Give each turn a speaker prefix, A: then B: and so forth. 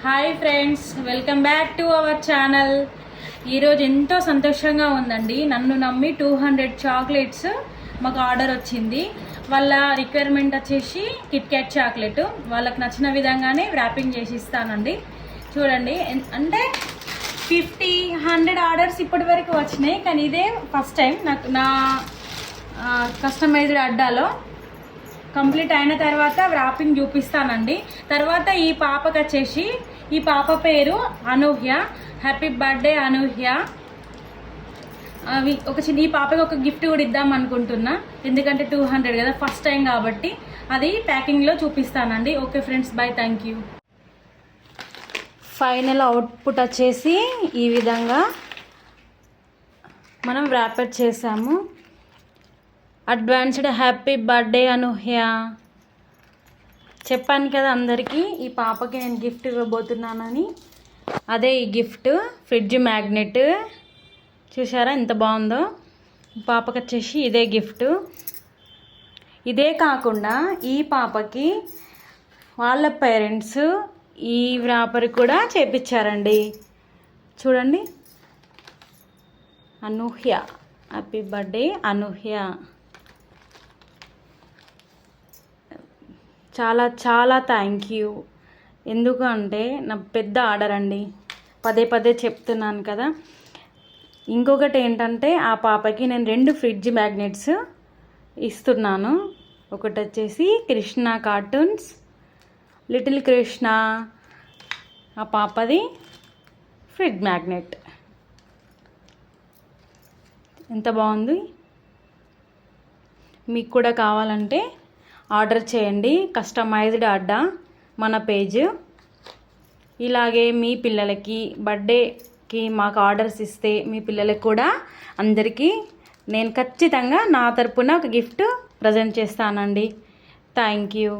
A: Hi friends, welcome back to our channel. ఈరోజు ఎంతో సంతోషంగా ఉందండి. నన్ను నమ్మి 200 చాక్లెట్స్ మాకు ఆర్డర్ వచ్చింది. వాళ్ళ రిక్వైర్మెంట్ వచ్చేసి కిట్ క్యాట్ చాక్లెట్. వాళ్ళకి నచ్చిన విధంగానే ర్యాపింగ్ చేసి ఇస్తానండి. చూడండి, అంటే 50-100 ఆర్డర్స్ ఇప్పటి వరకు వచ్చినాయి, కానీ ఇదే ఫస్ట్ టైం నాకు నా కస్టమైజ్డ్ అడ్డాలో. కంప్లీట్ అయిన తర్వాత ర్యాపింగ్ చూపిస్తానండి. తర్వాత ఈ పాపకి వచ్చేసి, ఈ పాప పేరు అనూహ్య. హ్యాపీ బర్త్డే అనూహ్య. ఈ పాపకి ఒక గిఫ్ట్ కూడా ఇద్దాం అనుకుంటున్నా, ఎందుకంటే 200 కదా, ఫస్ట్ టైం కాబట్టి. అది ప్యాకింగ్లో చూపిస్తానండి. Okay friends, by, thank you. Final output వచ్చేసి ఈ విధంగా మనం ర్యాపర్ చేసాము. అడ్వాన్స్డ్ హ్యాపీ బర్త్డే అనూహ్య. చెప్పాను కదా అందరికీ, ఈ పాపకి నేను గిఫ్ట్ ఇవ్వబోతున్నానని. అదే ఈ గిఫ్ట్, ఫ్రిడ్జ్ మ్యాగ్నెట్. చూసారా ఎంత బాగుందో. పాపకి వచ్చేసి ఇదే గిఫ్ట్. ఇదే కాకుండా ఈ పాపకి వాళ్ళ పేరెంట్స్ ఈ వ్రాపర్ కూడా చేపించారండి. చూడండి, అనూహ్య. హ్యాపీ బర్త్డే అనూహ్య. చాలా చాలా థ్యాంక్ యూ. ఎందుకంటే నా పెద్ద ఆర్డర్ అండి, పదే పదే చెప్తున్నాను కదా. ఇంకొకటి ఏంటంటే, ఆ పాపకి నేను 2 ఫ్రిడ్జ్ మ్యాగ్నెట్స్ ఇస్తున్నాను. ఒకటి వచ్చేసి కృష్ణ కార్టూన్స్, లిటిల్ కృష్ణ. ఆ పాపది ఫ్రిడ్జ్ మ్యాగ్నెట్. ఎంత బాగుంది. మీకు కూడా కావాలంటే ఆర్డర్ చేయండి. కస్టమైజ్డ్ అడ్డా మన పేజ్. ఇలాగే మీ పిల్లలకి బర్త్డేకి మాకు ఆర్డర్స్ ఇస్తే, మీ పిల్లలకి కూడా అందరికీ నేను ఖచ్చితంగా నా తరపున ఒక గిఫ్ట్ ప్రజెంట్ చేస్తానండి. Thank you.